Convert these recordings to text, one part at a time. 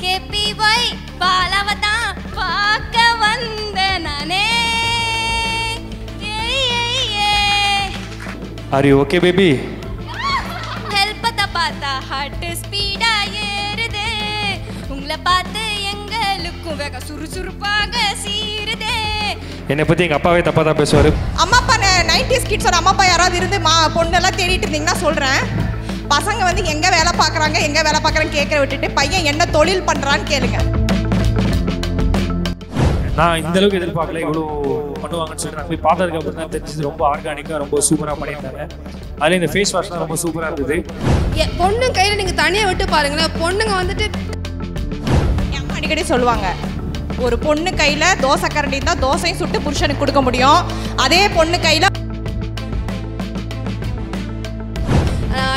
KPY பாலாவை தான் பார்க்க வந்த நானே. Are you okay, baby? ஹெல்ப்பத்தை பார்த்தா ஹார்ட் ஸ்பீடா ஏறுதே. உங்களை பார்த்து எங்களுக்கும் வேக சுறுசுறுப்பாக சீருதே. என்னை பற்றி எங்கள் அப்பாவே தப்பாக தான் பேசுவார். அம்மா அப்பா 90s கிட்ஸோட அம்மா அப்பா யாராவது இருந்து பொண்ணெல்லாம் தேடிட்டு இருந்தீங்கன்னா சொல்கிறேன். பசங்க வந்து எங்கே வேலை பார்க்குறாங்க எங்கே வேலை பார்க்குறான்னு கேட்குற விட்டுட்டு பையன் என்ன தொழில் பண்ணுறான்னு கேளுங்க. நான் இந்த அளவுக்கு எதிர்பார்க்கல, இவ்வளோ பண்ணுவாங்கன்னு சொல்லிட்டு நான் போய் பார்த்ததுக்கு அப்புறம் தான் தெரிஞ்சது. ரொம்ப ஆர்கானிக்காக ரொம்ப சூப்பராக பண்ணியிருந்தாங்க. அதில் இந்த ஃபேஸ் வாஷ்லாம் ரொம்ப சூப்பராக இருந்தது. பொண்ணு கையில் நீங்கள் தனியாக விட்டு பாருங்களேன். பொண்ணுங்க வந்துட்டு அடிக்கடி சொல்லுவாங்க, ஒரு பொண்ணு கையில் தோசை கரண்டி தான் தோசையும் சுட்டு புருஷனுக்கு கொடுக்க முடியும். அதே பொண்ணு கையில்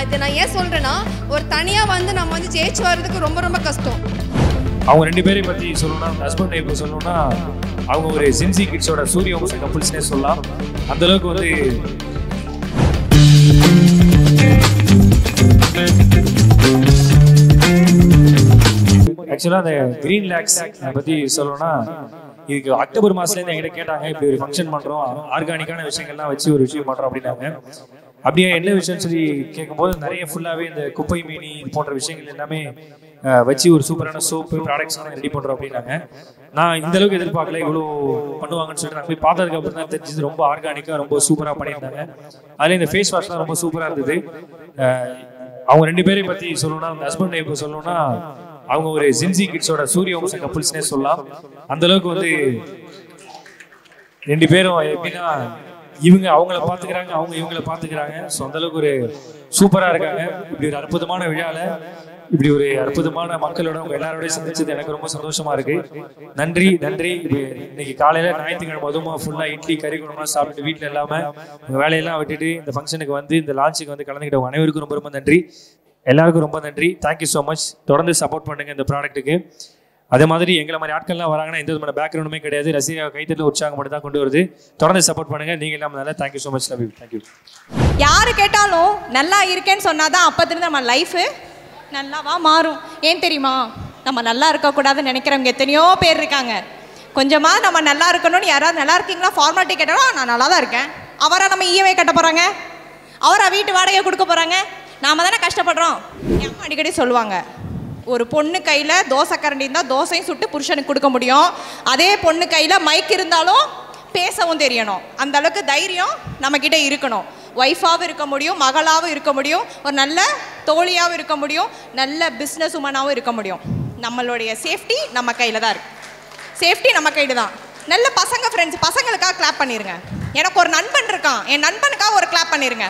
இதை நான் ஏன் சொல்கிறேன்னா, ஒரு தனியாக வந்து நம்ம வந்து ஜெயிச்சு வர்றதுக்கு ரொம்ப ரொம்ப கஷ்டம். அவங்க ரெண்டு பேரையும் பற்றி சொல்லணும்னா, ஹஸ்பண்ட் ஒய்ஃப் சொல்லணும்னா, அவங்க ஒரு ஜென்சி கிட்ஸோட சூரிய வம்ச கப்புள்ஸ்னே சொல்லலாம். அந்தளவுக்கு வந்து ஆக்சுவலாக அந்த கிரீன் லேக்ஸ் பற்றி சொல்லணும்னா, இதுக்கு அக்டோபர் மாதத்துலேருந்து என்கிட்ட கேட்டாங்க, இப்படி ஒரு ஃபங்க்ஷன் பண்ணுறோம், ஆர்கானிக்கான விஷயங்கள்லாம் வச்சு ஒரு விஷயம் பண்ணுறோம் அப்படின்னாங்க. அப்படியே என்ன விஷயம்னு சொல்லி கேட்கும்போது நிறைய ஃபுல்லாகவே இந்த குப்பை மீனி போன்ற விஷயங்கள் எல்லாமே வச்சு ஒரு சூப்பரான சோப்பு ப்ராடக்ட்ஸ்லாம் ரெடி பண்ணுறோம் அப்படின்னாங்க. நான் இந்த அளவுக்கு எதிர்பார்க்கல, இவ்வளோ பண்ணுவாங்கன்னு சொல்லிட்டு நான் போய் பார்த்ததுக்கு அப்புறம் தான் தெரிஞ்சது. ரொம்ப ஆர்கானிக்காக ரொம்ப சூப்பராக பண்ணியிருந்தாங்க. அதில் இந்த ஃபேஸ் வாஷ்லாம் ரொம்ப சூப்பராக இருந்தது. அவங்க ரெண்டு பேரையும் பற்றி சொல்லணும்னா, ஹஸ்பண்ட் ஒய்ஃப் சொல்லணும்னா, அவங்க ஒரு ஜென்சி கிட்ஸோட சூரிய வம்ச கப்புள்ஸ்னே சொல்லலாம். அந்தளவுக்கு வந்து ரெண்டு பேரும் எப்படின்னா, இவங்க அவங்கள பார்த்துக்கிறாங்க, அவங்க இவங்களை பார்த்துக்கிறாங்க. ஸோ அந்தளவுக்கு ஒரு சூப்பராக இருக்காங்க. இப்படி ஒரு அற்புதமான விழாவில் இப்படி ஒரு அற்புதமான மக்களோட அவங்க எல்லாரோடையும் சந்திச்சது எனக்கு ரொம்ப சந்தோஷமா இருக்கு. நன்றி நன்றி. இன்னைக்கு காலையில ஞாயிற்றுக்கிழமை அதுவும் ஃபுல்லாக இட்லி கறி குழம்புலாம் சாப்பிட்டு வீட்டில் இல்லாமல் உங்கள் வேலையெல்லாம் விட்டுட்டு இந்த ஃபங்க்ஷனுக்கு வந்து இந்த லான்ச்சுக்கு வந்து கலந்துக்கிட்டவங்க அனைவருக்கும் ரொம்ப ரொம்ப நன்றி. எல்லாருக்கும் ரொம்ப நன்றி. Thank you so much. தொடர்ந்து சப்போர்ட் பண்ணுங்க இந்த ப்ராடக்ட்டுக்கு. அதே மாதிரி எங்களை மாதிரி ஆட்கள்லாம் வராங்கன்னா எந்த விதமான பேக்ரவுண்டுமே கிடையாது. ரசிகா கைத்தட்டில் உற்சாகம் மட்டும் தான் கொண்டு வருது. தொடர்ந்து சப்போர்ட் பண்ணுங்க. நீங்க இல்லாமல் நல்லா. Thank you so much. Love you. Thank you. யாரு கேட்டாலும் நல்லா இருக்கேன்னு சொன்னாதான் அப்பத்திலிருந்து நம்ம லைஃபு நல்லாவா மாறும். ஏன் தெரியுமா, நம்ம நல்லா இருக்கக்கூடாதுன்னு நினைக்கிறவங்க எத்தனையோ பேர் இருக்காங்க. கொஞ்சமாக நம்ம நல்லா இருக்கணும்னு யாராவது நல்லா இருக்கீங்களா ஃபார்மாலிட்டி கேட்டாலும் நான் நல்லா தான் இருக்கேன். அவரை நம்ம இஎம்ஐ கட்ட போகிறாங்க, அவரை வீட்டு வாடகை கொடுக்க போகிறாங்க, நாம தானே கஷ்டப்படுறோம். அம்மா அடிக்கடி சொல்லுவாங்க, ஒரு பொண்ணு கையில் தோசை கரண்டி இருந்தால் தோசையும் சுட்டு புருஷனுக்கு கொடுக்க முடியும். அதே பொண்ணு கையில் மைக் இருந்தாலும் பேசவும் தெரியணும். அந்த அளவுக்கு தைரியம் நம்மக்கிட்ட இருக்கணும். ஒய்ஃபாகவும் இருக்க முடியும், மகளாகவும் இருக்க முடியும், ஒரு நல்ல தோழியாகவும் இருக்க முடியும், நல்ல பிஸ்னஸ் உமனாகவும் இருக்க முடியும். நம்மளுடைய சேஃப்டி நம்ம கையில் தான் இருக்குது. சேஃப்டி நம்ம கையில் தான். நல்ல பசங்க ஃப்ரெண்ட்ஸ், பசங்களுக்காக கிளாப் பண்ணிடுங்க. எனக்கு ஒரு நண்பன் இருக்கான், என் நண்பனுக்காக ஒரு கிளாப் பண்ணிடுங்க.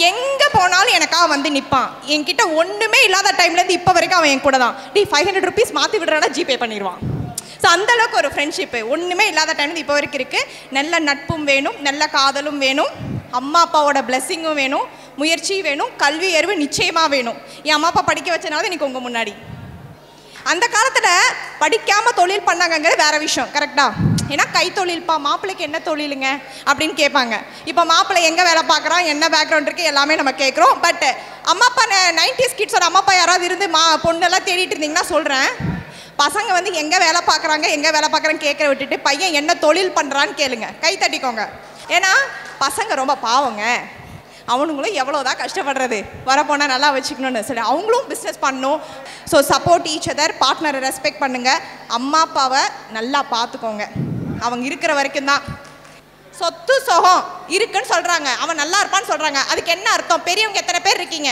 எங்கே போனாலும் எனக்காக வந்து நிற்பான். என்கிட்ட ஒன்றுமே இல்லாத டைம்லேருந்து இப்போ வரைக்கும் அவன் என் கூட தான். டி 500 rupees மாற்றி விடுறானா ஜிபே பண்ணிடுவான். ஸோ அந்தளவுக்கு ஒரு ஃப்ரெண்ட்ஷிப்பு ஒன்றுமே இல்லாத டைம்லேருந்து இப்போ வரைக்கும் இருக்குது. நல்ல நட்பும் வேணும், நல்ல காதலும் வேணும், அம்மா அப்பாவோட பிளெஸ்ஸிங்கும் வேணும், முயற்சி வேணும், கல்வி அறிவு நிச்சயமாக வேணும். என் அம்மா அப்பா படிக்க வச்சனால இன்றைக்கி உங்கள் முன்னாடி. அந்த காலத்தில் படிக்காமல் தொழில் பண்ணாங்கங்கிறது வேறு விஷயம், கரெக்டாக? ஏன்னா கைத்தொழில்ப்பா, மாப்பிள்ளைக்கு என்ன தொழிலுங்க அப்படின்னு கேட்பாங்க. இப்போ மாப்பிள்ளை எங்கே வேலை பார்க்குறான், என்ன பேக்ரவுண்ட் இருக்குது எல்லாமே நம்ம கேட்குறோம். பட் அம்மா அப்பா 90s கிட்ஸோட அம்மா அப்பா யாராவது இருந்து பொண்ணெல்லாம் தேடிட்டு இருந்தீங்கன்னா சொல்கிறேன், பசங்க வந்து எங்கே வேலை பார்க்குறாங்க எங்கே வேலை பார்க்குறான்னு கேட்குற விட்டுட்டு பையன் என்ன தொழில் பண்ணுறான்னு கேளுங்க, கை தட்டிக்கோங்க. ஏன்னா பசங்க ரொம்ப பாவங்க, அவனுங்களும் எவ்வளோதான் கஷ்டப்படுறது, வரப்போனால் நல்லா வச்சுக்கணும்னு சொல்லி அவங்களும் பிஸ்னஸ் பண்ணணும். ஸோ சப்போர்ட் ஈச் அதர், பார்ட்னரை ரெஸ்பெக்ட் பண்ணுங்கள், அம்மா அப்பாவை நல்லா பார்த்துக்கோங்க. அவங்க இருக்கிற வரைக்கும் தான். சொத்து சுகம் இருக்குன்னு சொல்கிறாங்க, அவன் நல்லா இருப்பான்னு சொல்கிறாங்க, அதுக்கு என்ன அர்த்தம்? பெரியவங்க எத்தனை பேர் இருக்கீங்க?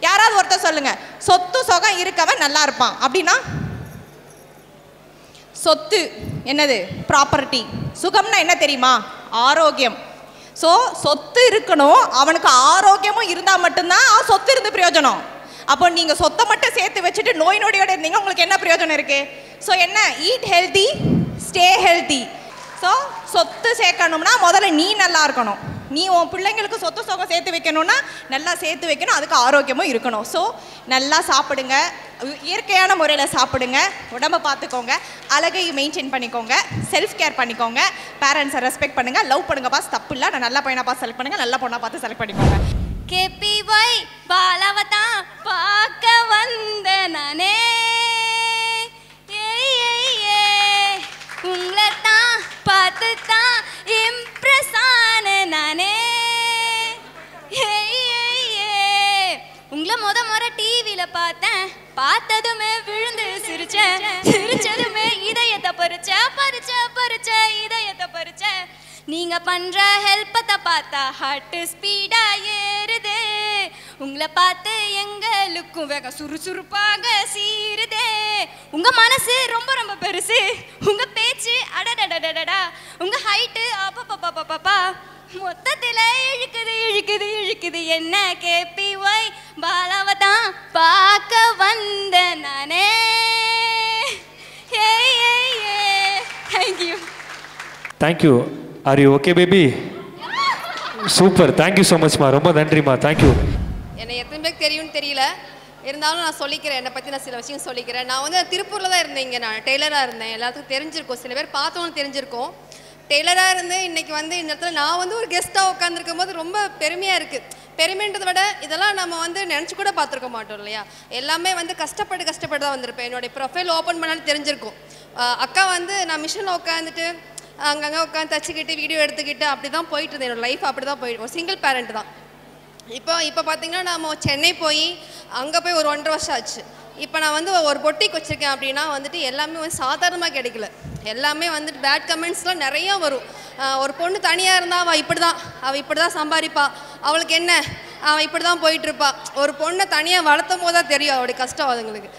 யாராவது ஒருத்தர் சொல்லுங்கள், சொத்து சுகம் இருக்கவன் நல்லா இருப்பான் அப்படின்னா? சொத்து என்னது? ப்ராப்பர்ட்டி. சுகம்னா என்ன தெரியுமா? ஆரோக்கியம். ஸோ சொத்து இருக்கணும், அவனுக்கு ஆரோக்கியமும் இருந்தால் மட்டும்தான் சொத்து இருந்து பிரயோஜனம். அப்போ நீங்கள் சொத்தை மட்டும் சேர்த்து வச்சுட்டு நோய் நொடியோடு இருந்தீங்க, உங்களுக்கு என்ன பிரயோஜனம் இருக்குது? ஸோ என்ன? Eat healthy, stay healthy. So சொத்து சேர்க்கணும்னா முதல்ல நீ நல்லா இருக்கணும். நீ உன் பிள்ளைங்களுக்கு சொத்து சுகம் சேர்த்து வைக்கணும்னா நல்லா சேர்த்து வைக்கணும், அதுக்கு ஆரோக்கியமும் இருக்கணும். ஸோ நல்லா சாப்பிடுங்க, இயற்கையான முறையில் சாப்பிடுங்க, உடம்பை பார்த்துக்கோங்க, அழகை மெயின்டைன் பண்ணிக்கோங்க, செல்ஃப் கேர் பண்ணிக்கோங்க, பேரண்ட்ஸை ரெஸ்பெக்ட் பண்ணுங்கள், லவ் பண்ணுங்க பாஸ், தப்பு இல்லை. நான் நல்ல பையனை பார்த்து செலக்ட் பண்ணுங்கள், நல்ல பொண்ணாக பார்த்து செலக்ட் பண்ணிக்கோங்க. KPY பாலாவை தான் பார்க்க வந்த நானே. பார்த்ததுமே விழுந்து சிரிச்சேன், சிரிச்சதுமே இதயத்தை பறிச்ச இதயத்தை பறிச்சேன். நீங்க பண்ற ஹெல்ப்பத்தை பார்த்தா ஹார்ட் ஸ்பீடா ஏறுது. உங்களை பார்த்து எங்களுக்கும் வேக சுறுசுறுப்பாக சீருதே. உங்க மனசு ரொம்ப ரொம்ப பெருசு, உங்க பேச்சு அடடடடடா, உங்க ஹைட்டு அப்பப்பப்பப்பப்பா, மொத்தத்தில் இழுக்குது என்ன KPY பாலாவை தான் பார்க்க வந்த நானே. Thank you. Thank you. Are you okay baby? Super, thank you so மச்மா, ரொம்ப நன்றிம்மா, தேங்க்யூ. என்னை எத்தனை பேருக்கு தெரியும்னு தெரியல, இருந்தாலும் நான் சொல்லிக்கிறேன். என்னை பற்றி நான் சில விஷயம் சொல்லிக்கிறேன். நான் வந்து திருப்பூரில் தான் இருந்தேன். இங்கே நான் டெய்லராக இருந்தேன். எல்லாத்துக்கும் தெரிஞ்சிருக்கும், சில பேர் பார்த்தவங்க தெரிஞ்சிருக்கும். டெய்லராக இருந்து இன்றைக்கி வந்து இந்த இடத்துல நான் வந்து ஒரு கெஸ்ட்டாக உட்காந்துருக்கும் போது ரொம்ப பெருமையாக இருக்குது. பெருமைன்றதை விட இதெல்லாம் நம்ம வந்து நினச்சி கூட பார்த்துருக்க மாட்டோம் இல்லையா. எல்லாமே வந்து கஷ்டப்பட்டு தான் வந்திருப்பேன். என்னுடைய ப்ரொஃபைல் ஓப்பன் பண்ணாலும் தெரிஞ்சிருக்கும். அக்கா வந்து நான் மிஷினில் உட்காந்துட்டு அங்கங்கே உட்காந்து தச்சுக்கிட்டு வீடியோ எடுத்துக்கிட்டு அப்படி தான் போயிட்டு இருந்தேன். என்னோடய லைஃப் அப்படி தான் போயிட்டு, ஒரு சிங்கிள் பேரண்ட் தான். இப்போ பார்த்திங்கன்னா நம்ம சென்னை போய் அங்கே போய் ஒரு 1.5 வருஷம் ஆச்சு. இப்போ நான் வந்து ஒரு பொட்டிக் வச்சுருக்கேன் அப்படின்னா வந்துட்டு எல்லாமே வந்து சாதாரணமாக கிடைக்கல. எல்லாமே வந்துட்டு பேட் கமெண்ட்ஸ்லாம் நிறையா வரும். ஒரு பொண்ணு தனியாக இருந்தால் அவள் இப்படி தான் சம்பாதிப்பா, அவளுக்கு என்ன, அவள் இப்படி தான் போயிட்டுருப்பா. ஒரு பொண்ணை தனியாக வளர்த்தும் போது தான் தெரியும் அவளுடைய கஷ்டம் அதுங்களுக்கு.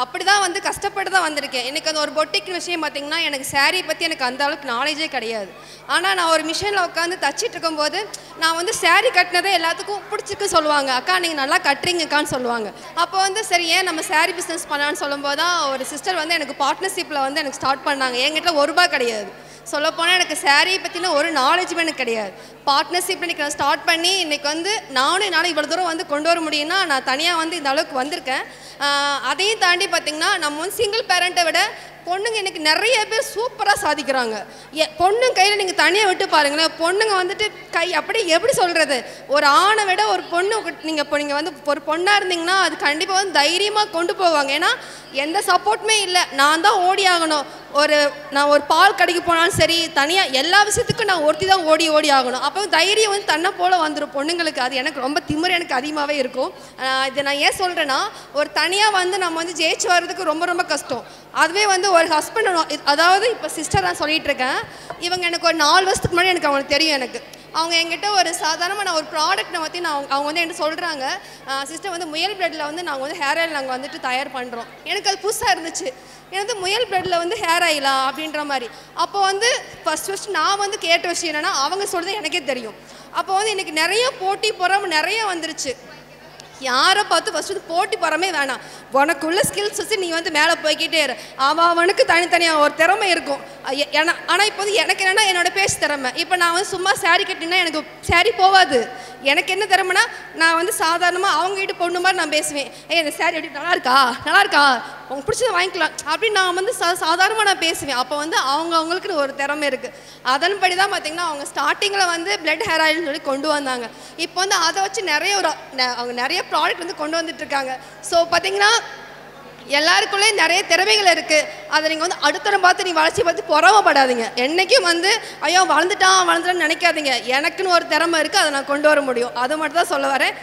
அப்படி தான் வந்து கஷ்டப்பட்டு தான் வந்திருக்கேன். எனக்கு அந்த ஒரு பொட்டிக் விஷயம் பார்த்திங்கன்னா எனக்கு சாரீ பற்றி எனக்கு அந்த அளவுக்கு நாலேஜே கிடையாது. ஆனால் நான் ஒரு மிஷினில் உட்காந்து தச்சிட்டு இருக்கும்போது நான் வந்து சாரீ கட்டினதே எல்லாத்துக்கும் பிடிச்சிருக்கு சொல்லுவாங்க. அக்கா நீங்கள் நல்லா கட்டுறீங்கக்கான்னு சொல்லுவாங்க. அப்போ வந்து சரி ஏன் நம்ம சாரீ பிஸ்னஸ் பண்ணலான்னு சொல்லும்போது தான் ஒரு சிஸ்டர் வந்து எனக்கு பார்ட்னர்ஷிப்பில் வந்து எனக்கு ஸ்டார்ட் பண்ணாங்க. என்கிட்ட ₹1 கிடையாது. சொல்லப்போனால் எனக்கு சாரீ பற்றின ஒரு நாலேஜுமே எனக்கு கிடையாது. பார்ட்னர்ஷிப் இன்றைக்கி நான் ஸ்டார்ட் பண்ணி இன்றைக்கி வந்து நானும் இவ்வளோ தூரம் வந்து கொண்டு வர முடியும்னா நான் தனியாக வந்து இந்த அளவுக்கு வந்திருக்கேன். அதையும் தாண்டி பார்த்திங்கன்னா நம்ம வந்து சிங்கிள் பேரண்ட்டை விட பொண்ணுங்க எனக்கு நிறைய பேர் சூப்பராக சாதிக்கிறாங்க. பொண்ணுங்க கையில் நீங்கள் தனியாக விட்டு பாருங்களேன். பொண்ணுங்க வந்துட்டு அப்படியே எப்படி சொல்கிறது, ஒரு ஆணை விட ஒரு பொண்ணு நீங்கள் வந்து ஒரு பொண்ணாக இருந்தீங்கன்னா அது கண்டிப்பாக வந்து தைரியமாக கொண்டு போவாங்க. ஏன்னா எந்த சப்போர்ட்டுமே இல்லை, நான் தான் ஓடி ஆகணும். நான் ஒரு பால் கடைக்கு போனாலும் சரி, தனியாக எல்லா விஷயத்துக்கும் நான் ஒருத்தி தான் ஓடி ஆகணும். அப்போ தைரியம் வந்து தன்னை போல் வந்துடும் பொண்ணுங்களுக்கு. அது எனக்கு ரொம்ப திமிரு எனக்கு அதிகமாகவே இருக்கும். இதை நான் ஏன் சொல்கிறேன்னா, ஒரு தனியாக வந்து நம்ம வந்து ஜெயிச்சு வர்றதுக்கு ரொம்ப ரொம்ப கஷ்டம். அதுவே வந்து ஒரு ஹஸ்பண்ட், அதாவது இப்போ சிஸ்டர் நான் சொல்லிகிட்டு இருக்கேன், இவங்க எனக்கு ஒரு 4 வருஷத்துக்கு முன்னாடி எனக்கு அவங்களுக்கு தெரியும். அவங்க என்கிட்ட ஒரு சாதாரணமாக நான் ஒரு ப்ராடக்ட்டை பற்றி அவங்க வந்து என்கிட்ட சொல்கிறாங்க, சிஸ்டர் வந்து முயல் பிரெட்டில் வந்து நாங்கள் வந்து ஹேர் ஆயில் நாங்கள் வந்துட்டு தயார் பண்ணுறோம். எனக்கு அது புதுசாக இருந்துச்சு. எனக்கு முயல் பிரெட்டில் வந்து ஹேர் ஆயிலா அப்படின்ற மாதிரி. அப்போ வந்து ஃபஸ்ட்டு நான் வந்து கேட்ட விஷயம் என்னென்னா, அவங்க சொல்கிறது எனக்கே தெரியும். அப்போ வந்து எனக்கு நிறைய போட்டி பொறாமை நிறைய வந்துருச்சு. யாரை பார்த்து ஃபஸ்ட்டு போட்டி போகிறமே வேணாம், உனக்குள்ள ஸ்கில்ஸ் வச்சு நீ வந்து மேலே போய்கிட்டே இரு. அவனுக்கு தனித்தனியாக ஒரு திறமை இருக்கும். ஆனால் இப்போ வந்து எனக்கு என்னென்னா என்னோடய பேச்சு திறமை. இப்போ நான் வந்து சும்மா சாரீ கட்டினா எனக்கு சாரீ போகாது. எனக்கு என்ன திறமைனா, நான் வந்து சாதாரணமாக அவங்ககிட்ட பொண்ணு மாதிரி நான் பேசுவேன். இந்த சாரீ எப்படி நல்லா இருக்கா உங்களுக்கு பிடிச்சதை வாங்கிக்கலாம் அப்படின்னு நான் வந்து சாதாரணமாக நான் பேசுவேன். அப்போ வந்து அவங்களுக்குன்னு ஒரு திறமை இருக்குது. அதன்படி தான் பார்த்திங்கன்னா அவங்க ஸ்டார்டிங்கில் வந்து பிளட் ஹேர் ஆயில்னு சொல்லி கொண்டு வந்தாங்க. இப்போ வந்து அதை வச்சு அவங்க நிறைய ப்ராடக்ட் வந்து கொண்டு வந்துட்டுருக்காங்க. ஸோ பார்த்திங்கன்னா எல்லாருக்குள்ளே நிறைய திறமைகள் இருக்குது. அதை நீங்கள் வந்து அடுத்தவரை பார்த்து நீ வளர்ச்சி பார்த்து பொறாமப்படாதீங்க. என்றைக்கும் வந்து ஐயோ வளர்ந்துட்டான்னு நினைக்காதீங்க. எனக்குன்னு ஒரு திறமை இருக்குது, அதை நான் கொண்டு வர முடியும். அது மட்டும் தான் சொல்ல வரேன்.